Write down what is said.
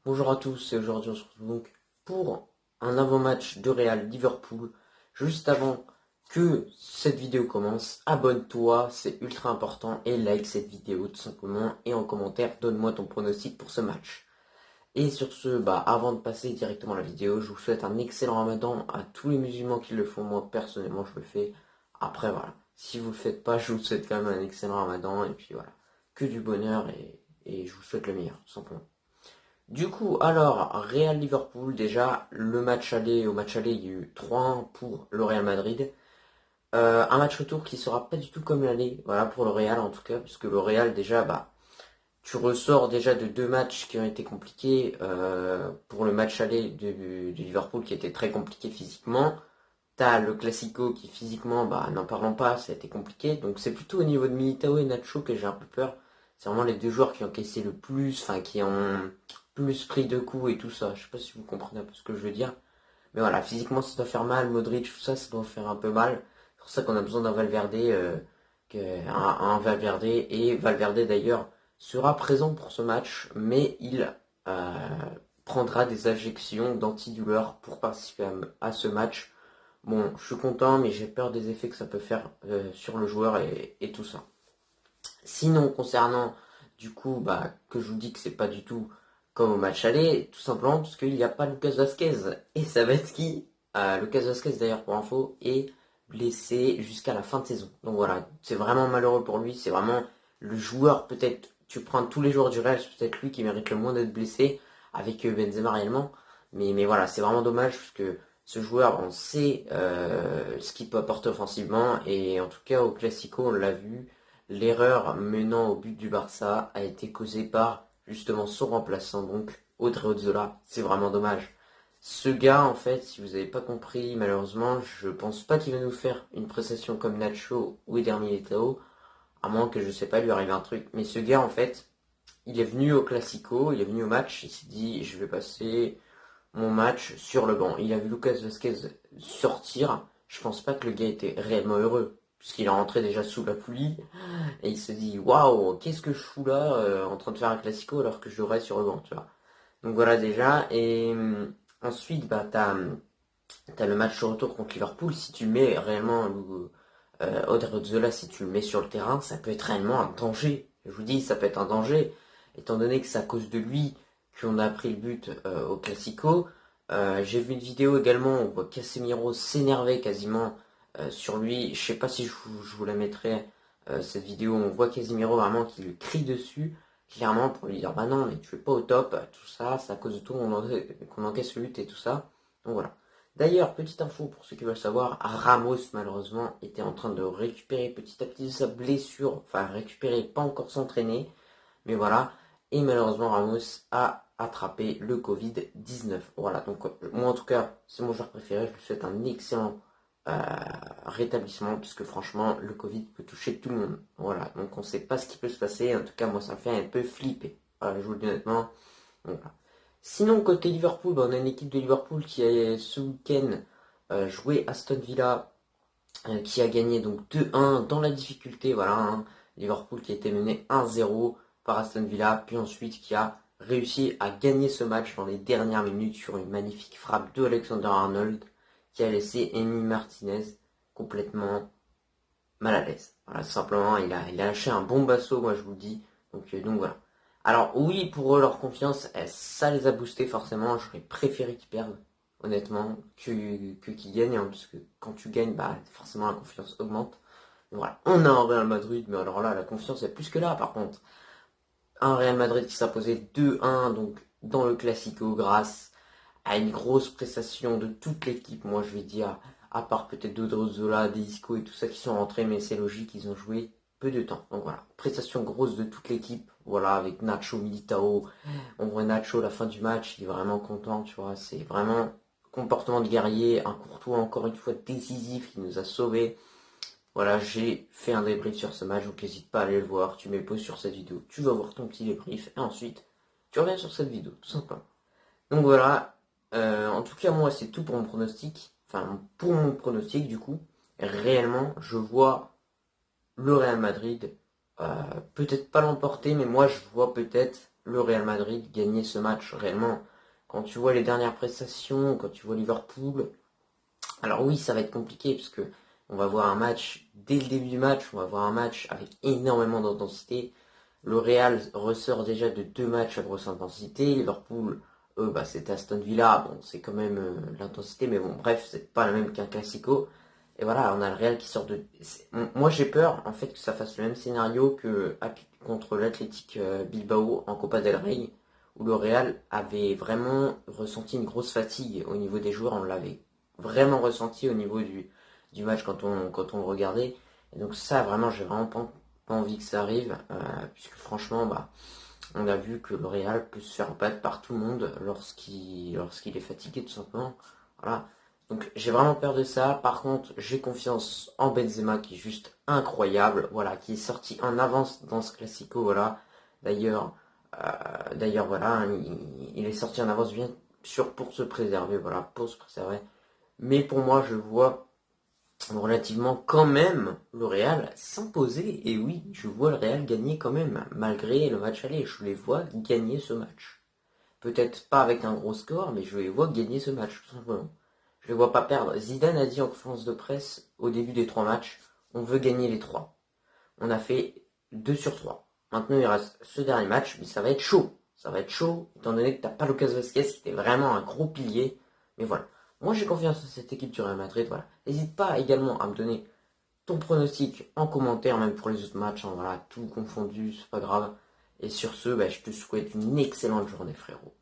Bonjour à tous et aujourd'hui on se retrouve donc pour un avant-match de Real Liverpool. Juste avant que cette vidéo commence, abonne-toi, c'est ultra important et like cette vidéo tout simplement et en commentaire donne-moi ton pronostic pour ce match. Et sur ce, avant de passer directement à la vidéo, je vous souhaite un excellent ramadan à tous les musulmans qui le font. Moi personnellement je le fais. Après voilà, si vous le faites pas, je vous souhaite quand même un excellent ramadan et puis voilà, que du bonheur et je vous souhaite le meilleur tout simplement. Du coup, alors, Real Liverpool, déjà, au match aller, il y a eu 3-1 pour le Real Madrid. Un match retour qui sera pas du tout comme l'aller, voilà, pour le Real en tout cas, puisque le Real, déjà, tu ressors déjà de deux matchs qui ont été compliqués. Pour le match aller de Liverpool qui était très compliqué physiquement. T'as le Classico qui physiquement, n'en parlons pas, ça a été compliqué. Donc c'est plutôt au niveau de Militao et Nacho que j'ai un peu peur. C'est vraiment les deux joueurs qui ont encaissé le plus, enfin qui ont plus pris de coups et tout ça. Je sais pas si vous comprenez un peu ce que je veux dire. Mais voilà, physiquement ça doit faire mal, Modric, tout ça, ça doit faire un peu mal. C'est pour ça qu'on a besoin d'un Valverde, un Valverde. Et Valverde d'ailleurs sera présent pour ce match, mais il euh, prendra des injections d'antidouleur pour participer à ce match. Bon, je suis content, mais j'ai peur des effets que ça peut faire sur le joueur et tout ça. Sinon, concernant, du coup, que je vous dis que c'est pas du tout comme au match aller, tout simplement parce qu'il n'y a pas Lucas Vasquez. Et ça va être qui Lucas Vasquez, d'ailleurs, pour info, est blessé jusqu'à la fin de saison. Donc voilà, c'est vraiment malheureux pour lui. C'est vraiment le joueur, peut-être, tu prends tous les joueurs du Real, c'est peut-être lui qui mérite le moins d'être blessé, avec Benzema réellement. Mais voilà, c'est vraiment dommage, parce que ce joueur, on sait ce qu'il peut apporter offensivement. Et en tout cas, au Classico, on l'a vu. L'erreur menant au but du Barça a été causée par justement son remplaçant, donc Odriozola. C'est vraiment dommage. Ce gars, en fait, si vous n'avez pas compris, malheureusement, je pense pas qu'il va nous faire une prestation comme Nacho ou Eder Militao, à moins que je sais pas lui arrive un truc. Mais ce gars, en fait, il est venu au Classico, il est venu au match, il s'est dit je vais passer mon match sur le banc. Il a vu Lucas Vasquez sortir. Je pense pas que le gars était réellement heureux, puisqu'il est rentré déjà sous la pluie. Et il se dit waouh, qu'est-ce que je fous là en train de faire un classico alors que je jouerais sur le banc, tu vois. Donc voilà déjà. Et ensuite, t'as le match retour contre Liverpool. Si tu mets réellement Odriozola, si tu le mets sur le terrain, ça peut être réellement un danger. Je vous dis, ça peut être un danger, étant donné que c'est à cause de lui qu'on a pris le but au Classico. J'ai vu une vidéo également où on voit Casemiro s'énerver quasiment sur lui. Je sais pas si je vous la mettrai, cette vidéo. On voit Casemiro vraiment qui lui crie dessus, clairement pour lui dire bah non, mais tu es pas au top, tout ça, c'est à cause de toi qu'on encaisse le but et tout ça. Donc voilà. D'ailleurs, petite info pour ceux qui veulent savoir, Ramos malheureusement était en train de récupérer petit à petit sa blessure, enfin récupérer, pas encore s'entraîner, mais voilà. Et malheureusement Ramos a attrapé le Covid-19. Voilà, donc moi en tout cas, c'est mon joueur préféré, je lui souhaite un excellent euh, rétablissement, puisque franchement, le Covid peut toucher tout le monde. Voilà, donc on ne sait pas ce qui peut se passer, en tout cas moi ça me fait un peu flipper. Voilà, je vous le dis honnêtement. Voilà. Sinon, côté Liverpool, on a une équipe de Liverpool qui a ce week-end joué Aston Villa, qui a gagné donc 2-1 dans la difficulté. Voilà, hein. Liverpool qui a été mené 1-0 par Aston Villa, puis ensuite qui a réussi à gagner ce match dans les dernières minutes sur une magnifique frappe de Alexander-Arnold qui a laissé Emi Martinez complètement mal à l'aise. Voilà, simplement, il a lâché un bon basso, moi je vous le dis. Donc voilà. Alors oui, pour eux, leur confiance, ça les a boostés forcément. J'aurais préféré qu'ils perdent, honnêtement, que qu'ils gagnent, hein, parce que quand tu gagnes, forcément la confiance augmente. Donc voilà, on a un Real Madrid, mais alors là, la confiance est plus que là, par contre. Un Real Madrid qui s'imposait 2-1, donc dans le Classico, grâce à une grosse prestation de toute l'équipe, moi je vais dire, à part peut-être Zola, Isco et tout ça qui sont rentrés, mais c'est logique, ils ont joué peu de temps. Donc voilà, prestation grosse de toute l'équipe, voilà, avec Nacho, Militao. On voit Nacho à la fin du match, il est vraiment content, tu vois, c'est vraiment comportement de guerrier, un Courtois encore une fois décisif qui nous a sauvés. Voilà, j'ai fait un débrief sur ce match, donc n'hésite pas à aller le voir, tu mets pause sur cette vidéo, tu vas voir ton petit débrief, et ensuite, tu reviens sur cette vidéo, tout simplement. Donc voilà, en tout cas moi c'est tout pour mon pronostic. Enfin pour mon pronostic du coup. Réellement je vois le Real Madrid peut-être pas l'emporter, mais moi je vois peut-être le Real Madrid gagner ce match réellement. Quand tu vois les dernières prestations, quand tu vois Liverpool, alors oui, ça va être compliqué parce que on va voir un match, dès le début du match, on va voir un match avec énormément d'intensité. Le Real ressort déjà de 2 matchs à grosse intensité. Liverpool, eux, bah, c'était Aston Villa. Bon, c'est quand même de l'intensité, mais bon, bref, c'est pas la même qu'un Classico. Et voilà, on a le Real qui sort de... Moi, j'ai peur, en fait, que ça fasse le même scénario que contre l'Athletic Bilbao en Copa del Rey, où le Real avait vraiment ressenti une grosse fatigue au niveau des joueurs. On l'avait vraiment ressenti au niveau du match quand on le regardait. Et donc ça, vraiment, j'ai vraiment pas envie que ça arrive, puisque franchement, bah, on a vu que le Real peut se faire battre par tout le monde lorsqu'il est fatigué, tout simplement. Voilà. Donc j'ai vraiment peur de ça. Par contre, j'ai confiance en Benzema qui est juste incroyable, voilà, qui est sorti en avance dans ce Classico, voilà. D'ailleurs, voilà, hein, il est sorti en avance bien sûr pour se préserver, voilà, pour se préserver. Mais pour moi, je vois relativement quand même le Real s'imposer. Et oui, je vois le Real gagner quand même, malgré le match aller. Je les vois gagner ce match. Peut-être pas avec un gros score, mais je les vois gagner ce match, tout simplement. Je les vois pas perdre. Zidane a dit en conférence de presse, au début des 3 matchs, on veut gagner les 3. On a fait 2 sur 3. Maintenant, il reste ce dernier match, mais ça va être chaud. Ça va être chaud, étant donné que t'as pas Lucas Vazquez, qui était vraiment un gros pilier. Mais voilà. Moi, j'ai confiance en cette équipe du Real Madrid. Voilà. N'hésite pas également à me donner ton pronostic en commentaire, même pour les autres matchs. Hein, voilà, tout confondu, c'est pas grave. Et sur ce, bah, je te souhaite une excellente journée, frérot.